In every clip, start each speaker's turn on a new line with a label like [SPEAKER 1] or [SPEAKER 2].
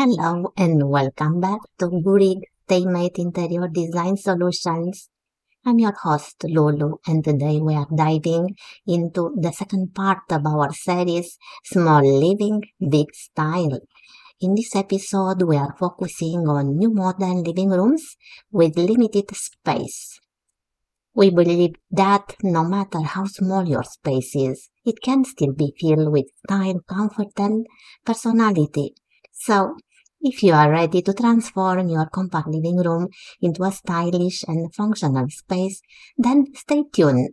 [SPEAKER 1] Hello and welcome back to Grig Stamate Interior Design Solutions. I'm your host Lulu, and today we are diving into the second part of our series, Small Living, Big Style. In this episode, we are focusing on new modern living rooms with limited space. We believe that no matter how small your space is, it can still be filled with style, comfort, and personality. So, if you are ready to transform your compact living room into a stylish and functional space, then stay tuned.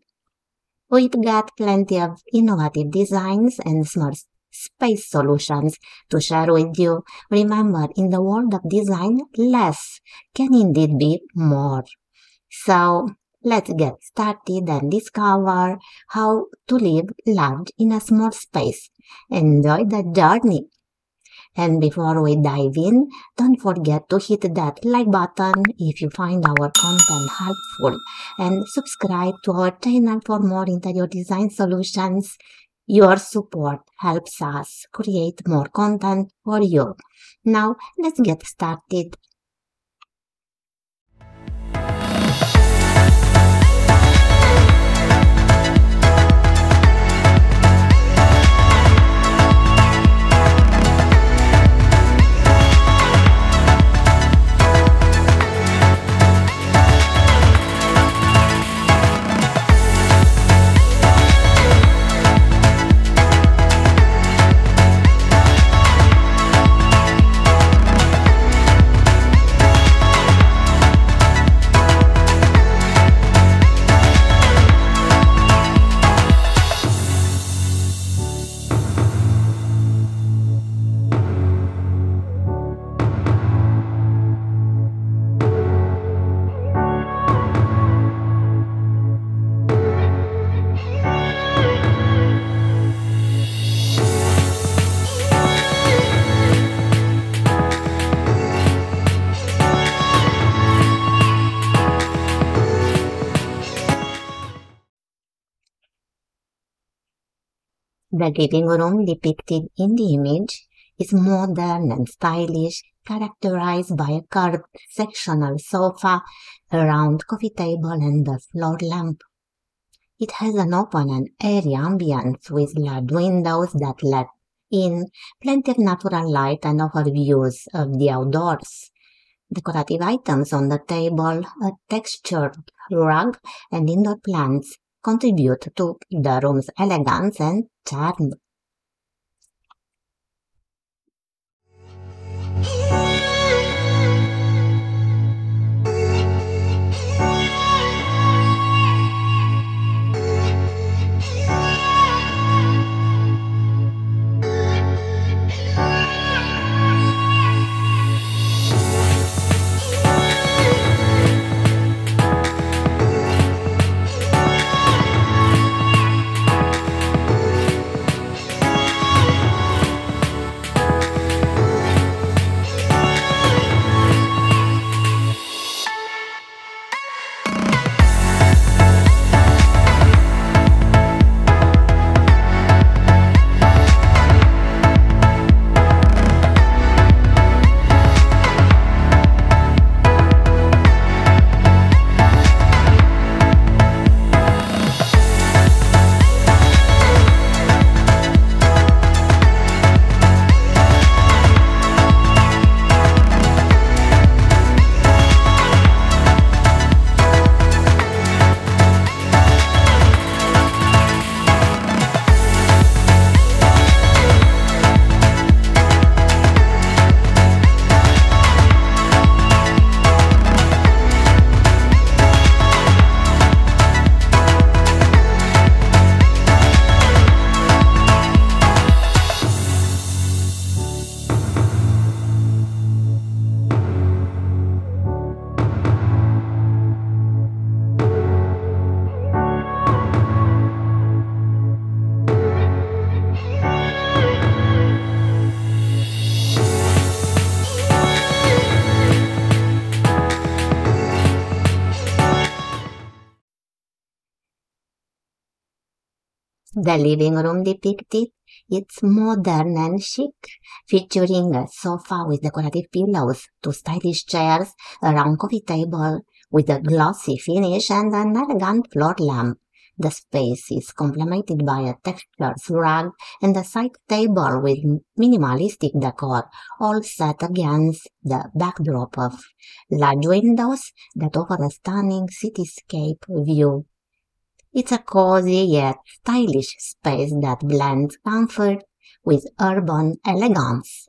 [SPEAKER 1] We've got plenty of innovative designs and smart space solutions to share with you. Remember, in the world of design, less can indeed be more. So, let's get started and discover how to live large in a small space. Enjoy the journey. And before we dive in, don't forget to hit that like button if you find our content helpful and subscribe to our channel for more interior design solutions. Your support helps us create more content for you. Now, let's get started. The living room depicted in the image is modern and stylish, characterized by a curved sectional sofa, a round coffee table, and a floor lamp. It has an open and airy ambience with large windows that let in plenty of natural light and offer views of the outdoors. Decorative items on the table, a textured rug, and indoor plants contribute to the room's elegance and charm. The living room depicted it's modern and chic, featuring a sofa with decorative pillows, two stylish chairs, a round coffee table with a glossy finish, and an elegant floor lamp. The space is complemented by a textured rug and a side table with minimalistic decor, all set against the backdrop of large windows that offer a stunning cityscape view. It's a cozy yet stylish space that blends comfort with urban elegance.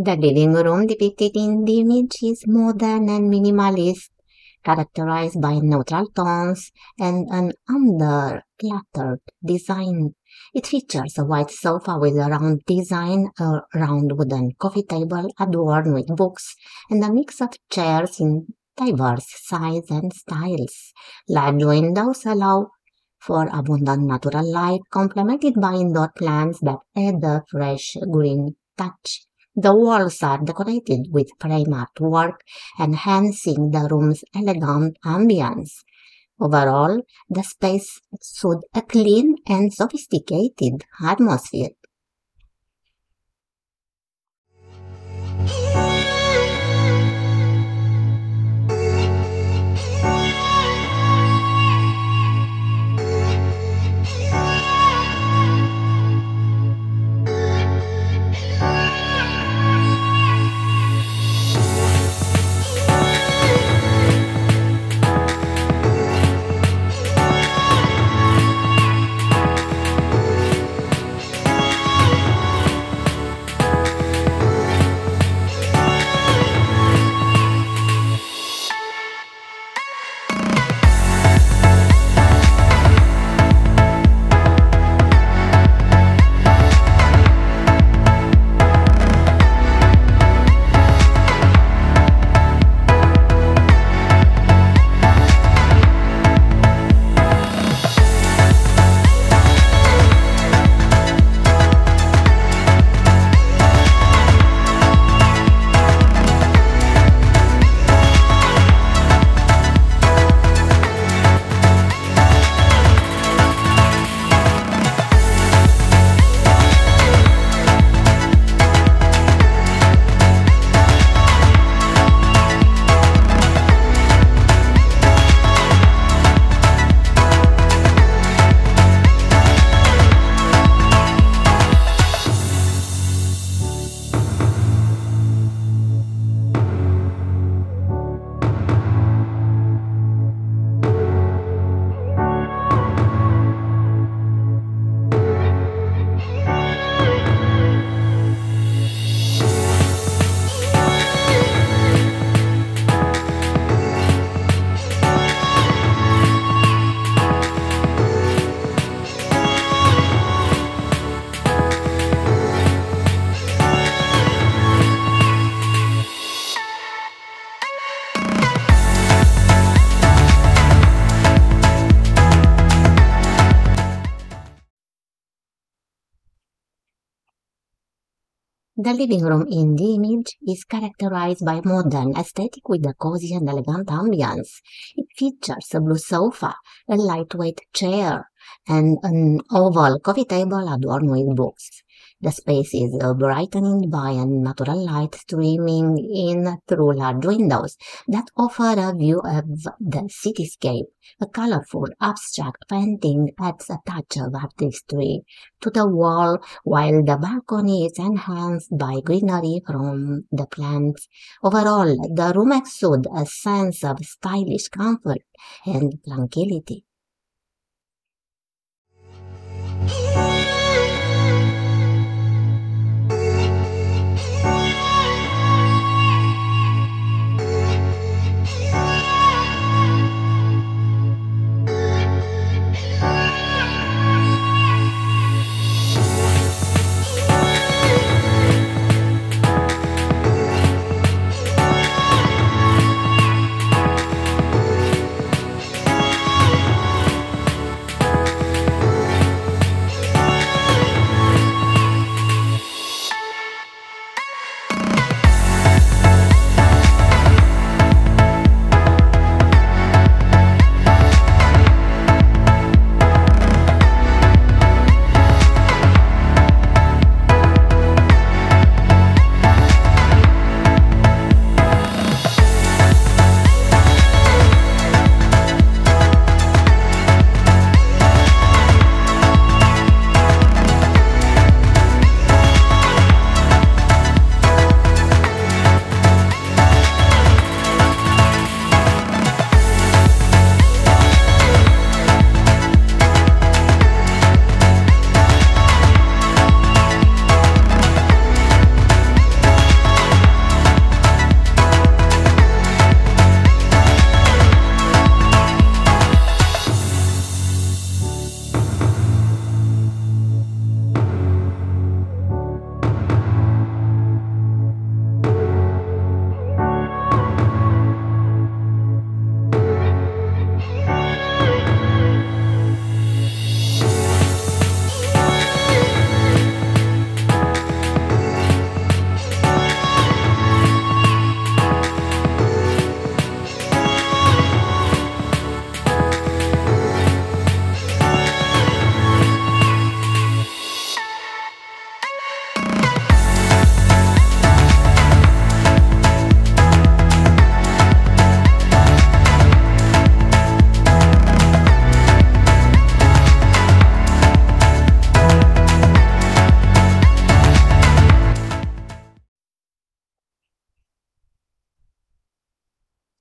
[SPEAKER 1] The living room depicted in the image is modern and minimalist, characterized by neutral tones and an under-cluttered design. It features a white sofa with a round design, a round wooden coffee table adorned with books, and a mix of chairs in diverse sizes and styles. Large windows allow for abundant natural light, complemented by indoor plants that add a fresh green touch. The walls are decorated with frame artwork, enhancing the room's elegant ambience. Overall, the space suits a clean and sophisticated atmosphere. The living room in the image is characterized by modern aesthetic with a cozy and elegant ambience. It features a blue sofa, a lightweight chair, and an oval coffee table adorned with books. The space is brightened by a natural light streaming in through large windows that offer a view of the cityscape. A colorful, abstract painting adds a touch of artistry to the wall, while the balcony is enhanced by greenery from the plants. Overall, the room exudes a sense of stylish comfort and tranquility.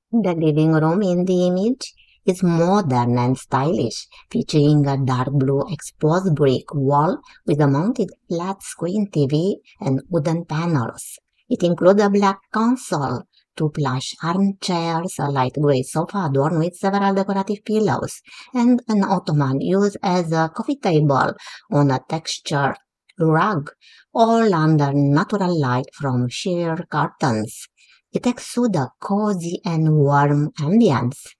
[SPEAKER 1] The living room in the image is modern and stylish, featuring a dark blue exposed brick wall with a mounted flat-screen TV and wooden panels. It includes a black console, two plush armchairs, a light gray sofa adorned with several decorative pillows, and an ottoman used as a coffee table on a textured rug, all under natural light from sheer curtains. It exudes a cozy and warm ambience.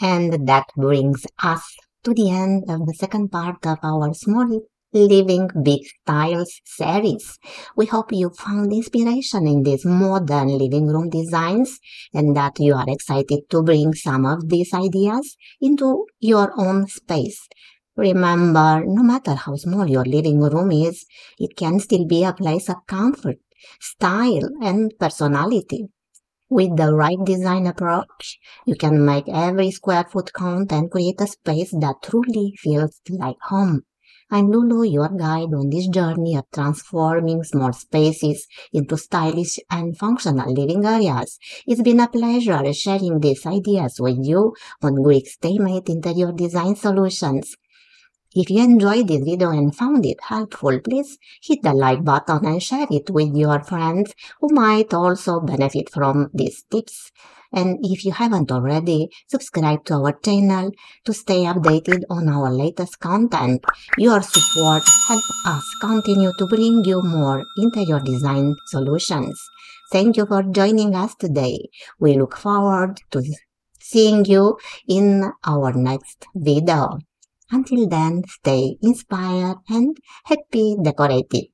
[SPEAKER 1] And that brings us to the end of the second part of our small living big styles series. We hope you found inspiration in these modern living room designs and that you are excited to bring some of these ideas into your own space. Remember, no matter how small your living room is, it can still be a place of comfort, style, and personality. With the right design approach, you can make every square foot count and create a space that truly feels like home. I'm Lulu, your guide on this journey of transforming small spaces into stylish and functional living areas. It's been a pleasure sharing these ideas with you on Grig's Stamate Interior Design Solutions. If you enjoyed this video and found it helpful, please hit the like button and share it with your friends who might also benefit from these tips. And if you haven't already, subscribe to our channel to stay updated on our latest content. Your support helps us continue to bring you more interior design solutions. Thank you for joining us today. We look forward to seeing you in our next video. Until then, stay inspired and happy decorating.